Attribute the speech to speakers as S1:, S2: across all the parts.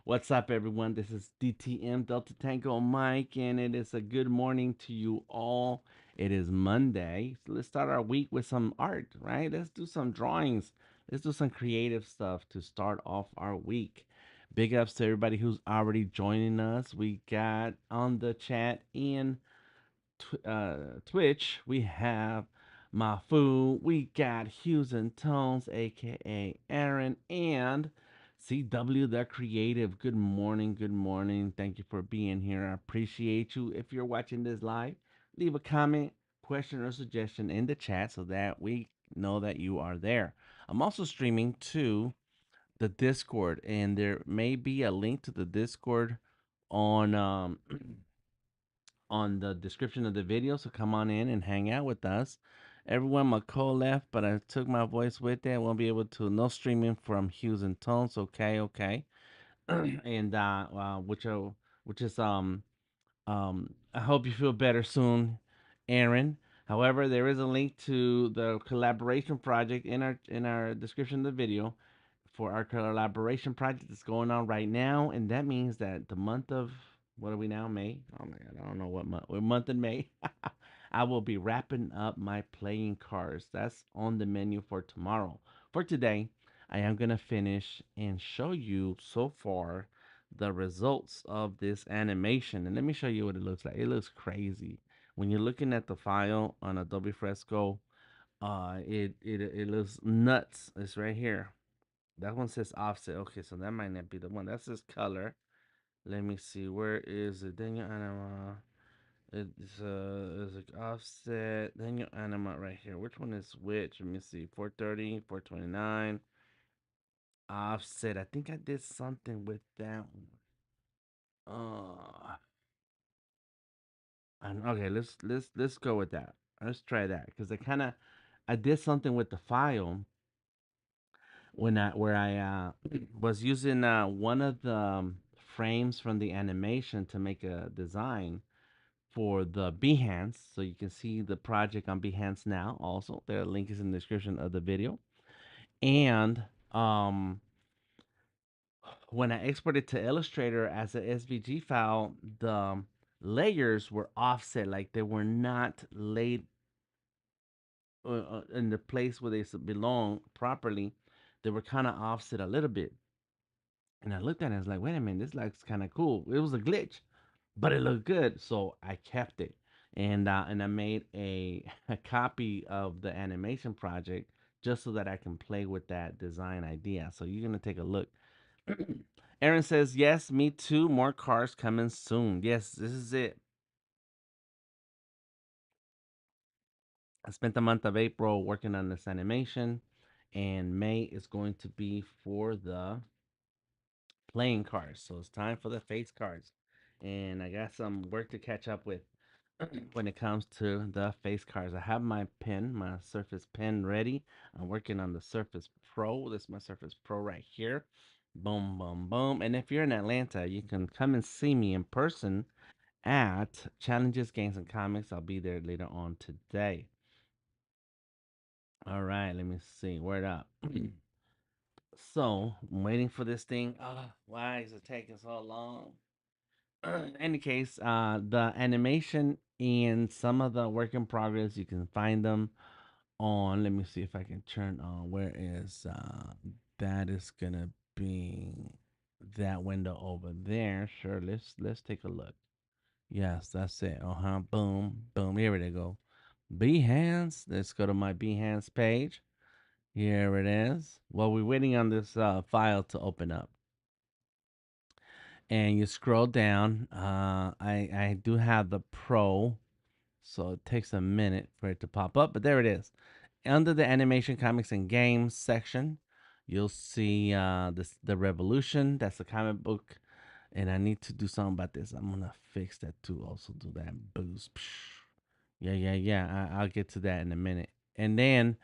S1: What's up, everyone? This is DTM Delta Tango Mike, and it is a good morning to you all. It is Monday, so let's start our week with some art, right? Let's do some drawings. Let's do some creative stuff to start off our week. Big ups to everybody who's already joining us. We got on the chat in Twitch, we have Mafu, we got Hughes and Tones, aka Aaron, and CW the Creative. Good morning, good morning. Thank you for being here. I appreciate you. If you're watching this live, leave a comment, question, or suggestion in the chat so that we know that you are there. I'm also streaming to the Discord, and there may be a link to the Discord on on the description of the video. So come on in and hang out with us. Everyone, my call left, but I took my voice with it. I won't be able to. No streaming from Hughes and Tones. Okay, okay. And which is I hope you feel better soon, Aaron. However, there is a link to the collaboration project in our description of the video for our collaboration project that's going on right now, and that means that the month of what are we now? May? Oh my god, I don't know what month. We're month in May. I will be wrapping up my playing cards. That's on the menu for tomorrow. For today, I am gonna finish and show you so far the results of this animation. And let me show you what it looks like. It looks crazy. When you're looking at the file on Adobe Fresco, it looks nuts. It's right here. That one says offset. Okay, so that might not be the one. That says color. Let me see. Where is it? Then your anima. It's like offset. Then your anima right here. Which one is which? Let me see. 430, 429. Offset. I think I did something with that one. Okay, let's go with that. Let's try that because I did something with the file when I where I was using one of the frames from the animation to make a design for the Behance. So you can see the project on Behance now. Also, the link is in the description of the video. And um, when I exported to Illustrator as a SVG file, the layers were offset, like they were not laid in the place where they belong properly. They were kind of offset a little bit. And I looked at it and I was like, wait a minute, this looks kind of cool. It was a glitch, but it looked good. So I kept it. And I made a copy of the animation project just so that I can play with that design idea. So you're going to take a look. Aaron says, yes, me too. More cars coming soon. Yes, this is it. I spent the month of April working on this animation, and May is going to be for the playing cards. So it's time for the face cards. And I got some work to catch up with when it comes to the face cards. I have my pen, my Surface Pen ready. I'm working on the Surface Pro. This is my Surface Pro right here. Boom, boom, boom. And if you're in Atlanta, you can come and see me in person at Challenges, Games, and Comics. I'll be there later on today. All right, let me see. Word up. So, I'm waiting for this thing. Why is it taking so long? In any case, the animation and some of the work in progress, you can find them on. Let me see if I can turn on. Where is that? Is gonna be that window over there. Sure, let's take a look. Yes, that's it. Boom, boom. Here we go. Behance. Let's go to my Behance page. Here it is. Well, we're waiting on this file to open up. And you scroll down. I do have the Pro, so it takes a minute for it to pop up, but there it is. Under the animation, comics, and games section, you'll see the Revolution. That's the comic book, and I need to do something about this. I'm gonna fix that too. Also do that boost. Yeah, yeah, yeah. I'll get to that in a minute. And then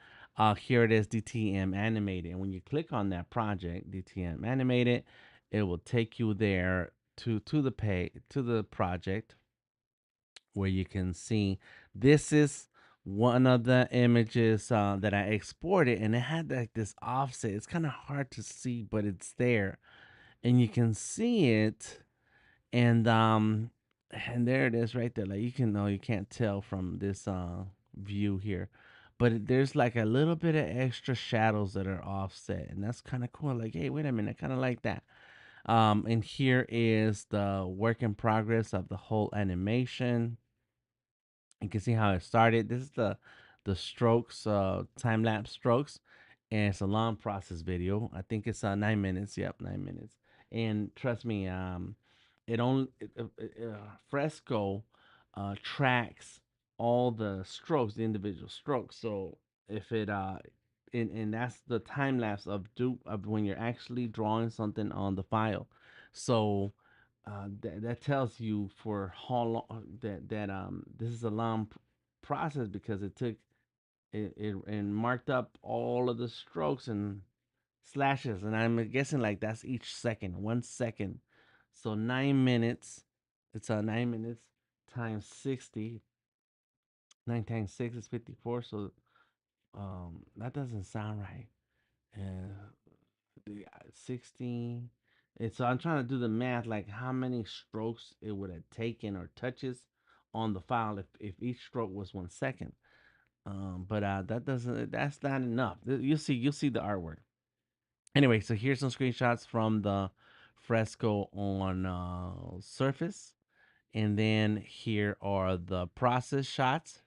S1: here it is, DTM animated. And when you click on that project, DTM animated, it will take you there to the page to the project where you can see this is one of the images that I exported, and it had like this offset. It's kind of hard to see, but it's there. and you can see it, and there it is right there. Like you can know, you can't tell from this view here, but there's like a little bit of extra shadows that are offset, and that's kind of cool. Like, hey, wait a minute, I kind of like that. And here is the work in progress of the whole animation. You can see how it started. This is the strokes, time lapse strokes, and it's a long process video. I think it's 9 minutes. Yep, 9 minutes. And trust me, it only Fresco tracks all the strokes, the individual strokes. So if it and that's the time lapse of when you're actually drawing something on the file. So that tells you for how long this is a long process because it took it and marked up all of the strokes and slashes, and I'm guessing like that's each second, 1 second. So 9 minutes. It's 9 minutes times 60. 9 times 6 is 54. So that doesn't sound right. Uh, 16. And so I'm trying to do the math, like how many strokes it would have taken or touches on the file if each stroke was 1 second. But that doesn't. That's not enough. You'll see the artwork. Anyway, so here's some screenshots from the fresco on Surface, and then here are the process shots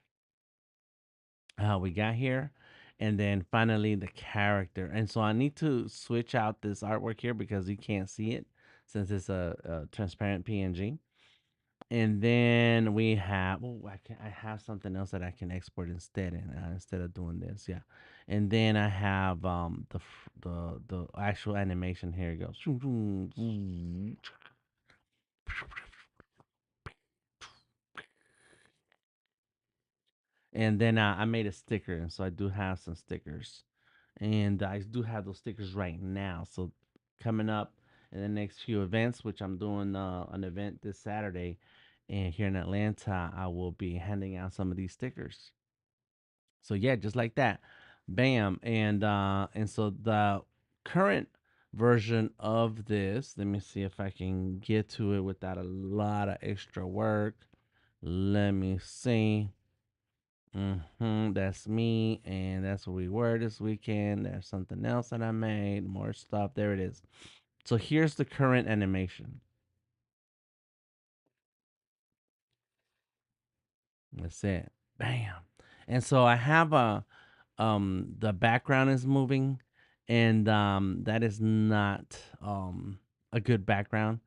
S1: we got here, and then finally the character. And so I need to switch out this artwork here because you can't see it since it's a transparent PNG. And then we have I have something else that I can export instead of doing this, yeah. And then I have the actual animation. Here it goes. And then I made a sticker, and so I do have some stickers, and I do have those stickers right now. So coming up in the next few events, which I'm doing an event this Saturday, and here in Atlanta, I will be handing out some of these stickers. So yeah, just like that, bam, and so the current version of this. Let me see if I can get to it without a lot of extra work. Let me see. That's me, and that's where we were this weekend. There's something else that I made, more stuff. There it is. So here's the current animation. That's it. Bam. And so I have the background is moving, and that is not a good background.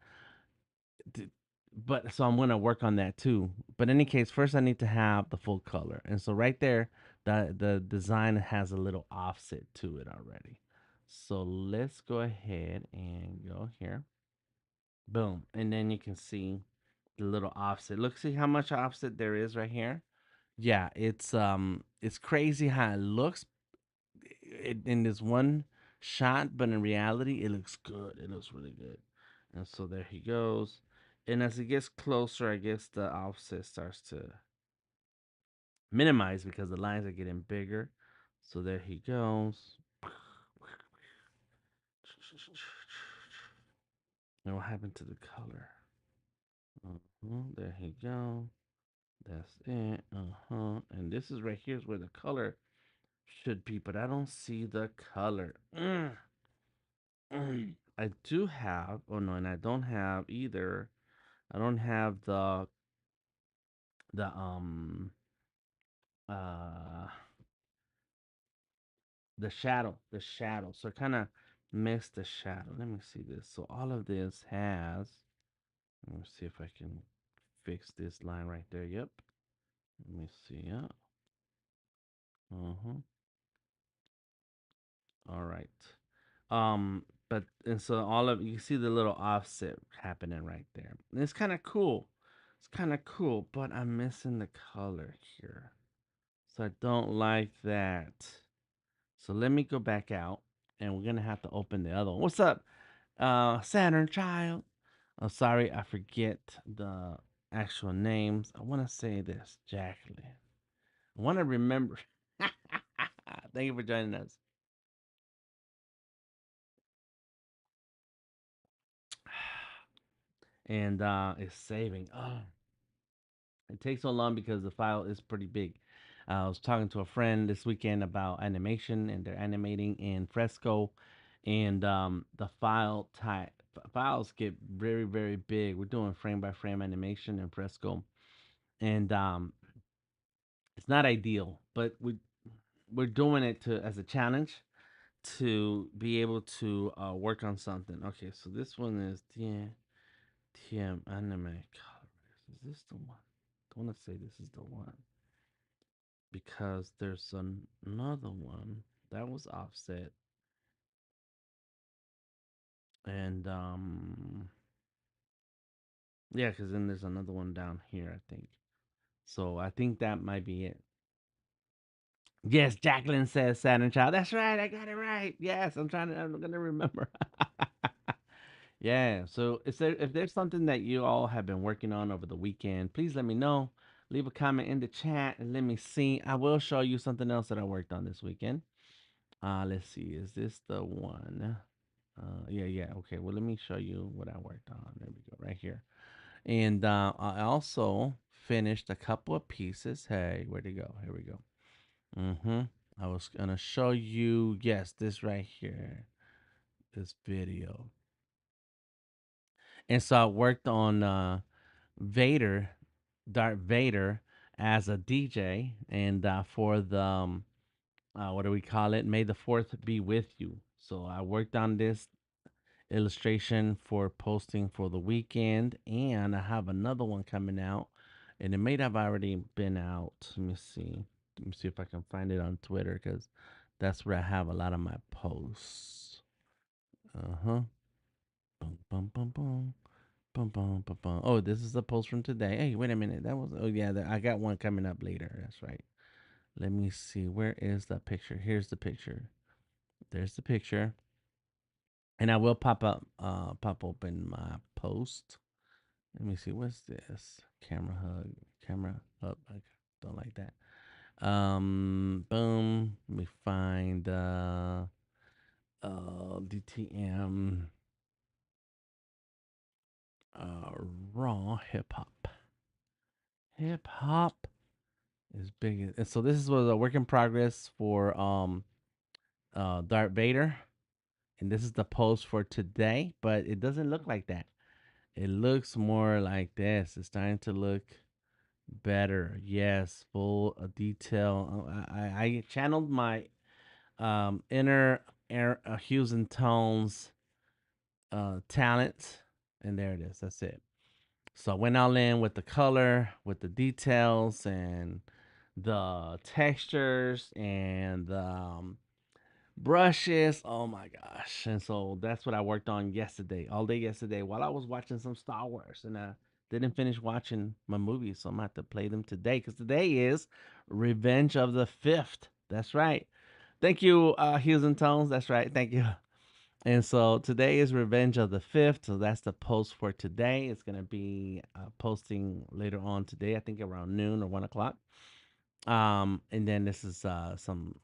S1: But so I'm gonna work on that too. But in any case, first I need to have the full color, and so right there, the design has a little offset to it already. So let's go ahead and go here, boom, and then you can see the little offset. Look, see how much offset there is right here. Yeah, it's crazy how it looks in this one shot, but in reality, it looks good. It looks really good. And so there he goes. And as it gets closer, I guess the offset starts to minimize because the lines are getting bigger. So there he goes. And what happened to the color? There he go. That's it. And this is right here's where the color should be, but I don't see the color. I do have. Oh no, and I don't have either. I don't have the uh the shadow. So kind of missed the shadow. Let me see this. So all of this has. Let me see if I can fix this line right there. Yep. Let me see. Yeah. Uh-huh. All right. But and so all of you see the little offset happening right there. And it's kind of cool. It's kind of cool, but I'm missing the color here. So I don't like that. So let me go back out, and we're gonna have to open the other one. What's up, Saturn Child? I'm sorry, I forget the actual names. I want to say this, Jacqueline. I want to remember. Thank you for joining us. and it's saving. Oh, it takes so long because the file is pretty big. I was talking to a friend this weekend about animation, and they're animating in Fresco, and the files get very very big. We're doing frame by frame animation in Fresco, and it's not ideal, but we're doing it to as a challenge to be able to work on something. Okay, so this one is TM Anime Colorist. Is this the one? I want to say this is the one because there's another one that was offset, and yeah, because then there's another one down here, I think. So I think that might be it. Yes, Jacqueline says Saturn Child. That's right. I got it right. Yes, I'm gonna remember. Yeah. So, if there's something that you all have been working on over the weekend, please let me know. Leave a comment in the chat and let me see. I will show you something else that I worked on this weekend. Let's see. Is this the one? Yeah, yeah. Okay. Well, let me show you what I worked on. There we go, right here. And I also finished a couple of pieces. Hey, where'd it go? Here we go. Mm-hmm. I was gonna show you. Yes, this right here. This video. And so I worked on Vader, Darth Vader, as a DJ, and for the what do we call it? May the Fourth be with you. So I worked on this illustration for posting for the weekend, and I have another one coming out, and it may have already been out. Let me see. Let me see if I can find it on Twitter because that's where I have a lot of my posts. Uh huh. Boom, boom, boom, boom. Bum, bum, bum, bum. Oh, this is a post from today. Hey, wait a minute. That was, oh, yeah, I got one coming up later. That's right. Let me see. Where is the picture? Here's the picture. There's the picture. And I will pop open my post. Let me see. What's this? Camera hug. Camera up. I don't like that. Boom. Let me find, DTM, uh, raw hip hop. Hip hop is big. And so this was a work in progress for Darth Vader, and this is the post for today. But it doesn't look like that. It looks more like this. It's starting to look better. Yes, full detail. I channeled my inner hues and tones talent, and there it is. That's it. So I went all in with the color, with the details, and the textures and the brushes. Oh my gosh. And so that's what I worked on yesterday, all day yesterday, while I was watching some Star Wars. And I didn't finish watching my movies, so I'm going to have to play them today because today is Revenge of the Fifth. That's right. Thank you, Hues and Tones. That's right. Thank you. And so today is Revenge of the Fifth. So that's the post for today. It's going to be posting later on today, I think around noon or 1 o'clock. And then this is some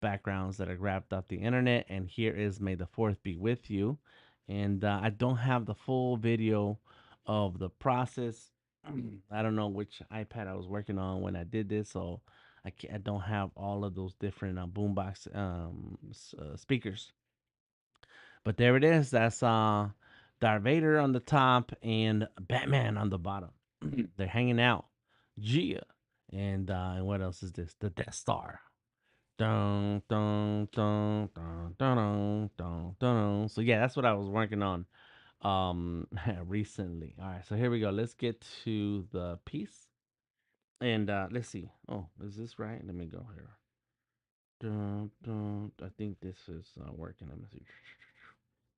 S1: backgrounds that are grabbed off the internet. And here is May the Fourth be with you. And I don't have the full video of the process. I don't know which iPad I was working on when I did this, so I don't have all of those different boombox speakers. But there it is. That's Darth Vader on the top and Batman on the bottom. They're hanging out. Gia. And what else is this? The Death Star. Dun, dun, dun, dun, dun, dun, dun, dun. So yeah, that's what I was working on recently. All right, so here we go. Let's get to the piece. And let's see. Oh, is this right? Let me go here. Dun, dun. I think this is working. Let me see.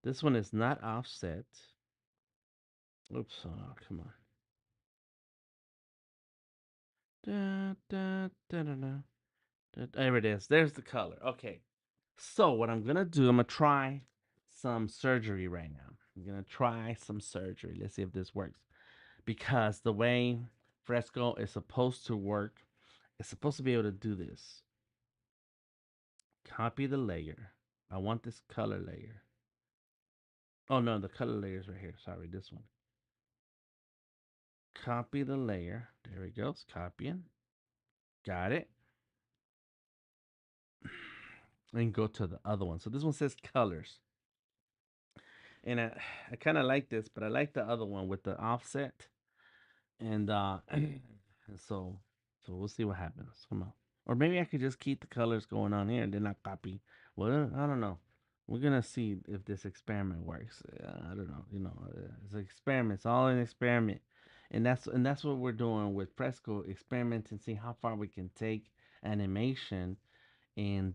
S1: This one is not offset. Oops, come on. Da, da, da, da, da. There it is. There's the color. Okay. So what I'm gonna do, I'm gonna try some surgery right now. I'm gonna try some surgery. Let's see if this works. Because the way Fresco is supposed to work, it's supposed to be able to do this. Copy the layer. I want this color layer. Oh no, the color layer is right here. Sorry, this one. copy the layer. There we go. It's copying. Got it. And go to the other one. So this one says colors. And I kind of like this, but I like the other one with the offset. And and so we'll see what happens. Come on. Or maybe I could just keep the colors going on here and then not copy. Well, I don't know. We're gonna see if this experiment works. I don't know. It's an experiment. It's all an experiment, and that's what we're doing with Fresco. Experiment and see how far we can take animation in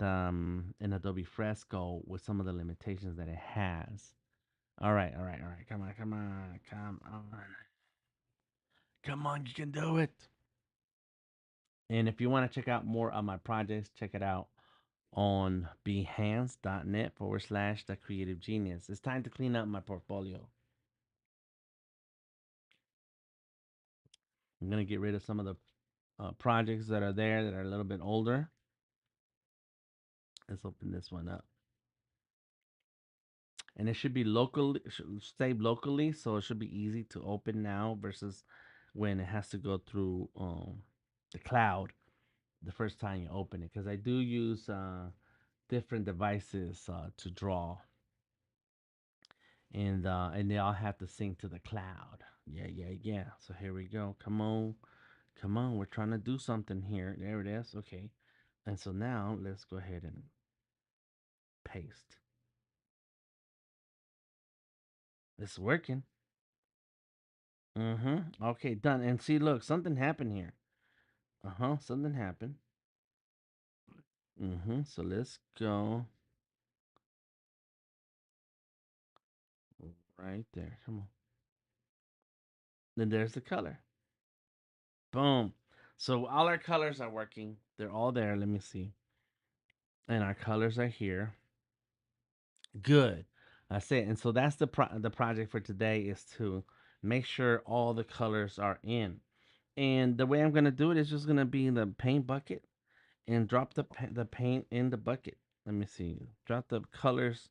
S1: Adobe Fresco with some of the limitations that it has. All right, all right, all right. Come on, come on, come on, come on. You can do it. And if you want to check out more of my projects, check it out on behance.net/ the creative genius. It's time to clean up my portfolio. I'm going to get rid of some of the projects that are there that are a little bit older. Let's open this one up. And it should be local, should save locally, so it should be easy to open now versus when it has to go through the cloud the first time you open it. Because I do use different devices to draw, and they all have to sync to the cloud. Yeah, yeah, yeah. So here we go. Come on, come on. We're trying to do something here. There it is. Okay. And so now let's go ahead and paste. It's working. Mm-hmm. Okay, done. And see, look, something happened here. Uh-huh. Something happened. Mm-hmm. So let's go right there. Come on. Then there's the color. Boom. So all our colors are working. They're all there. Let me see. And our colors are here. Good. That's it. And so that's the project for today is to make sure all the colors are in. And the way I'm gonna do it is just gonna be in the paint bucket and drop the paint in the bucket. Let me see. Drop the colors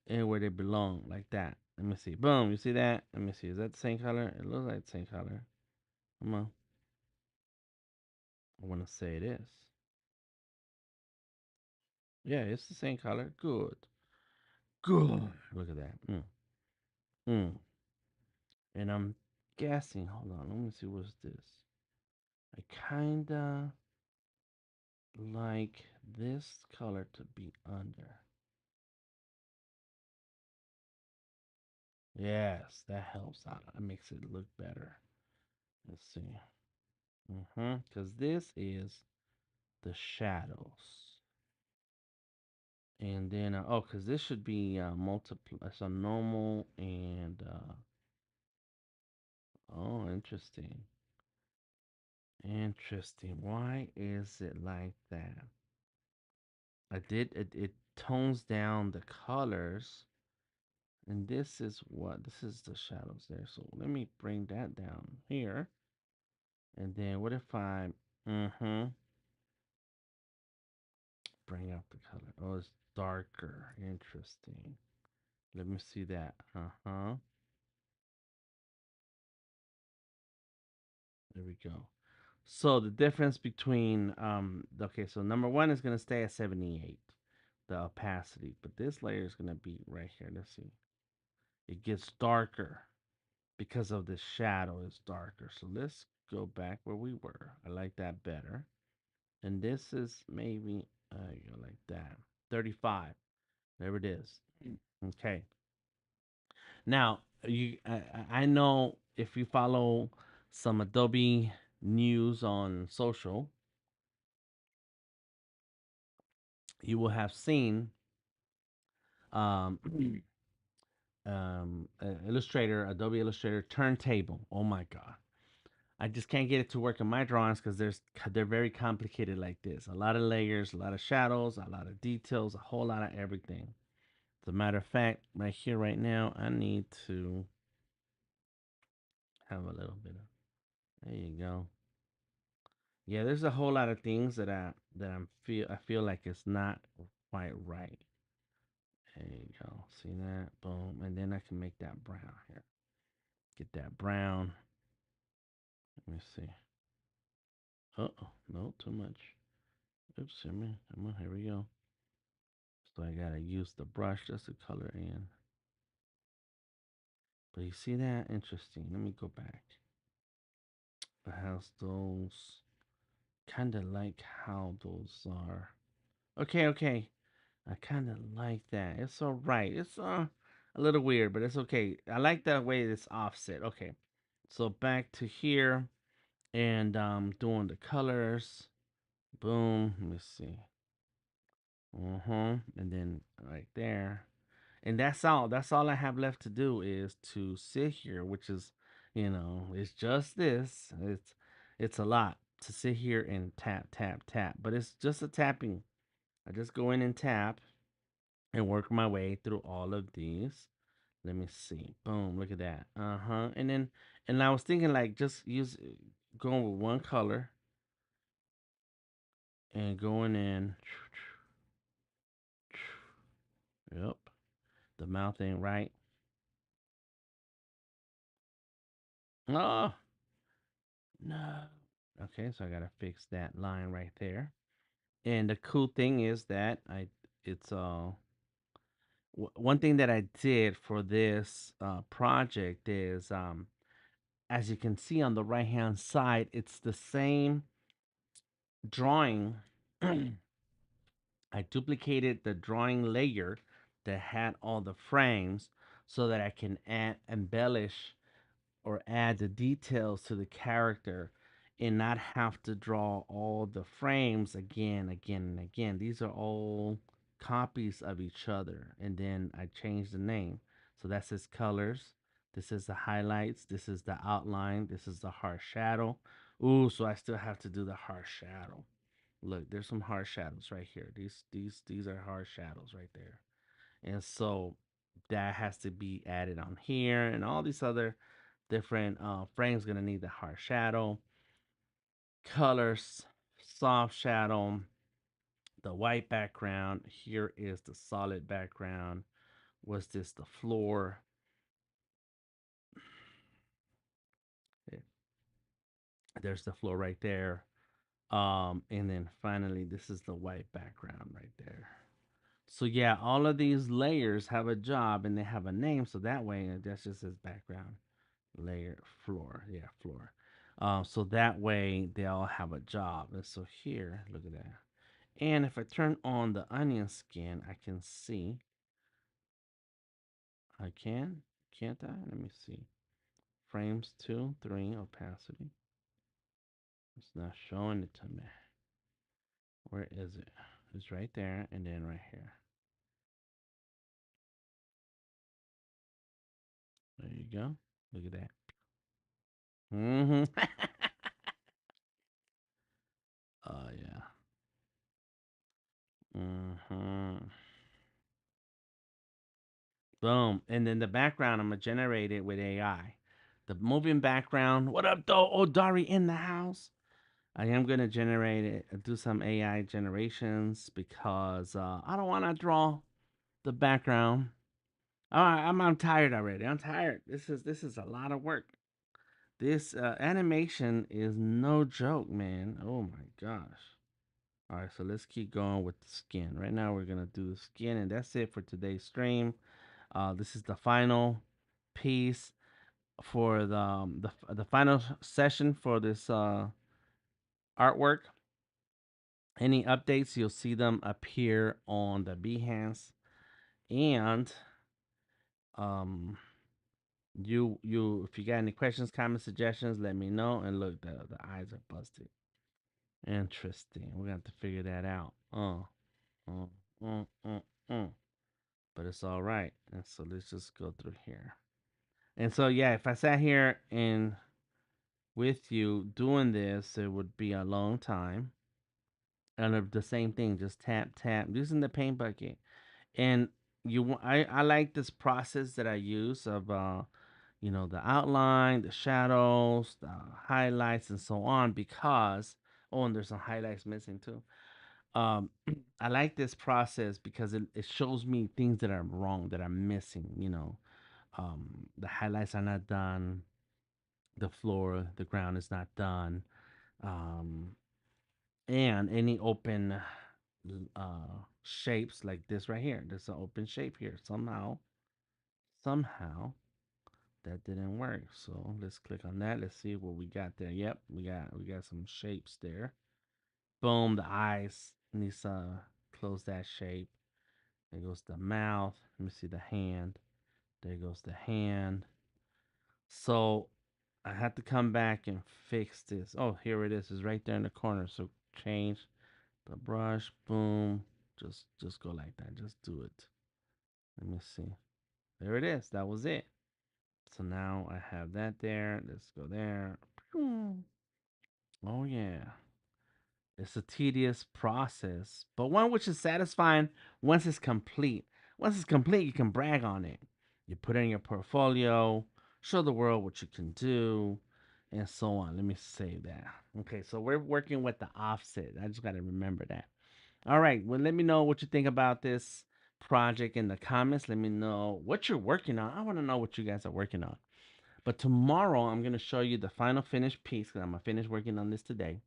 S1: in where they belong, like that. Let me see. Boom. You see that? Let me see. Is that the same color? It looks like the same color. Come on. I want to say it is. Yeah, it's the same color. Good. Good. Look at that. Mm. And I'm guessing. Hold on. Let me see. What's this? I kinda like this color to be under. Yes, that helps out. That makes it look better. Let's see. Because this is the shadows. And then, because this should be multiple, so normal and, oh, interesting. Interesting. Why is it like that? It tones down the colors. And this is what? This is the shadows there. So let me bring that down here. And then what if I, mm-hmm, bring up the color? Oh, it's darker. Interesting. Let me see that. Uh-huh. There we go. So the difference between, okay, so number one is going to stay at 78, the opacity. But this layer is going to be right here. Let's see. It gets darker because of the shadow is darker. So let's go back where we were. I like that better. And this is maybe you go like that. 35. There it is. Okay. Now I know if you follow some Adobe news on social, you will have seen um, Illustrator, Adobe Illustrator turntable. Oh my God. I just can't get it to work in my drawings because they're very complicated like this. A lot of layers, a lot of shadows, a lot of details, a whole lot of everything. As a matter of fact, right here, right now, I need to have a little bit of. There you go. Yeah, there's a whole lot of things I feel like it's not quite right. There you go. See that? Boom. And then I can make that brown here. Get that brown. Let me see. Oh, no, too much. Oops, come on, here we go. So I gotta use the brush just to color in. But you see that? Interesting. Let me go back. But how's those? Kinda like how those are. Okay, okay. I kinda like that. It's alright. It's a little weird, but it's okay. I like the way it's offset. Okay. So back to here and doing the colors. Boom. Let me see. And then right there. And that's all. That's all I have left to do is to sit here, which is, it's just this. It's a lot to sit here and tap, tap, tap. But it's just a tapping. I just go in and tap and work my way through all of these. Let me see. Boom, look at that. And I was thinking like just use going with one color and going in. Yep. The mouth ain't right. Oh, no. Okay, so I gotta fix that line right there. And the cool thing is that it's one thing that I did for this project is as you can see on the right hand side, it's the same drawing. I duplicated the drawing layer that had all the frames so that I can embellish or add the details to the character and not have to draw all the frames again, again, and again. These are all copies of each other. And then I changed the name. So that says colors. This is the highlights. This is the outline. This is the harsh shadow. Ooh, so I still have to do the harsh shadow. Look, there's some harsh shadows right here. These are harsh shadows right there. And so that has to be added on here, and all these other different frames gonna need the hard shadow, colors, soft shadow, the white background. Here is the solid background. Was this the floor? Yeah, there's the floor right there. And then finally, this is the white background right there. So yeah, all of these layers have a job and they have a name. So that way, that's just his background layer floor. Yeah, floor. So that way they all have a job. And so here, look at that. And if I turn on the onion skin, I can see. I can, can't I? Let me see. Frames 2, 3, opacity. It's not showing it to me. Where is it? It's right there and then right here. There you go. Look at that. Mm-hmm. Oh yeah. Mm-hmm. Boom. And then the background I'm gonna generate it with AI. The moving background. What up though? Oh, Dari in the house. I am gonna generate it, do some AI generations because I don't want to draw the background. I'm tired already. I'm tired. This is a lot of work. This animation is no joke, man. Oh my gosh. All right, so let's keep going with the skin. Right now, we're gonna do the skin, and that's it for today's stream. This is the final piece for the final session for this artwork. Any updates, you'll see them appear on the Behance, and um, if you got any questions, comments, suggestions, let me know. And look, the eyes are busted. Interesting. We're gonna have to figure that out. Uh, uh, uh, uh. But it's all right. And so let's just go through here. And so yeah, if I sat here and with you doing this, it would be a long time. And the same thing, just tap tap using the paint bucket. And I like this process that I use of the outline, the shadows, the highlights, and so on because and there's some highlights missing too. Um, I like this process because it shows me things that are wrong, that I'm missing. The highlights are not done. the floor, the ground is not done, um, and any open shapes like this right here. There's an open shape here. Somehow that didn't work. So let's click on that. Let's see what we got there. Yep, we got some shapes there. Boom, the eyes needs to close that shape. There goes the mouth. Let me see the hand. There goes the hand. So I had to come back and fix this. Oh, here it is. It's right there in the corner. So change the brush. Boom. Just go like that. Just do it. Let me see. There it is. That was it. So now I have that there. Let's go there. Oh yeah. It's a tedious process, but one which is satisfying once it's complete. Once it's complete, you can brag on it. You put it in your portfolio, show the world what you can do, and so on. Let me save that. Okay, so we're working with the offset. I just got to remember that. All right, well, let me know what you think about this project in the comments. Let me know what you're working on. I want to know what you guys are working on. But tomorrow, I'm going to show you the final finished piece because I'm going to finish working on this today.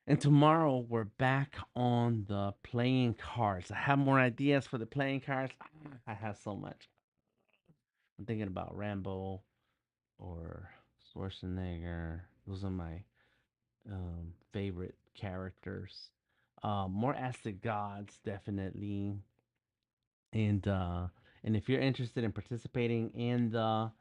S1: And tomorrow we're back on the playing cards. I have more ideas for the playing cards. I have so much. I'm thinking about Rambo or Schwarzenegger. Those are my favorite characters. More Aztec gods, definitely. And uh, and if you're interested in participating in the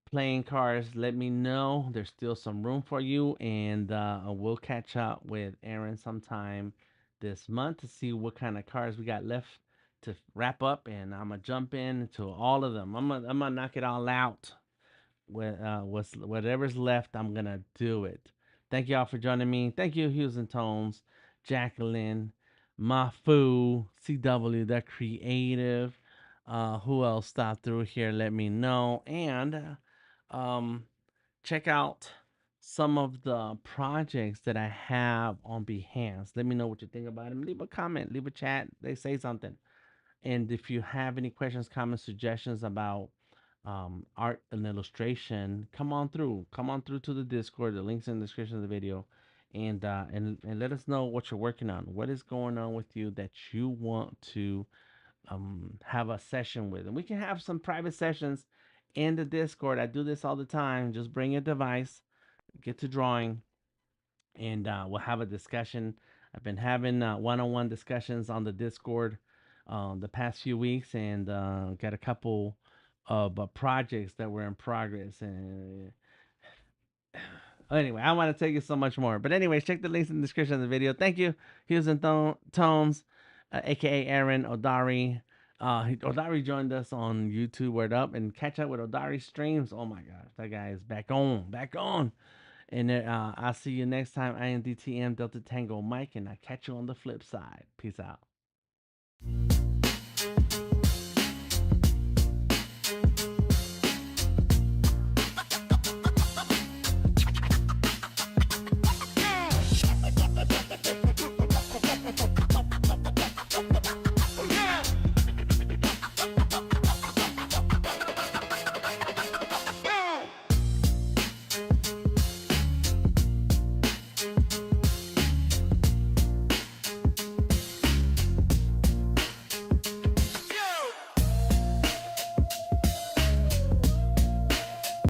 S1: playing cards, let me know. There's still some room for you, and we'll catch up with Aaron sometime this month to see what kind of cards we got left to wrap up. And I'm gonna jump into all of them. I'm gonna knock it all out. Whatever's left, I'm gonna do it. Thank y'all for joining me. Thank you, Hughes and Tones, Jacqueline, Mafu, CW, the creative. Who else stopped through here? Let me know. And um, check out some of the projects that I have on Behance. Let me know what you think about them. Leave a comment, leave a chat. They say something. And if you have any questions, comments, suggestions about art and illustration, come on through. Come on through to the Discord. The link's in the description of the video. And let us know what you're working on. What is going on with you that you want to have a session with? And we can have some private sessions in the Discord. I do this all the time. Just bring your device, get to drawing, and we'll have a discussion. I've been having one-on-one discussions on the Discord the past few weeks, and got a couple of projects that were in progress. And anyway, I want to tell you so much more. But anyways, check the links in the description of the video. Thank you, Hughes and Tones, aka Aaron Odari. Odari joined us on YouTube. Word up and catch up with Odari streams. Oh my gosh, that guy is back on, back on. And I'll see you next time. I am DTM Delta Tango Mike, and I catch you on the flip side. Peace out.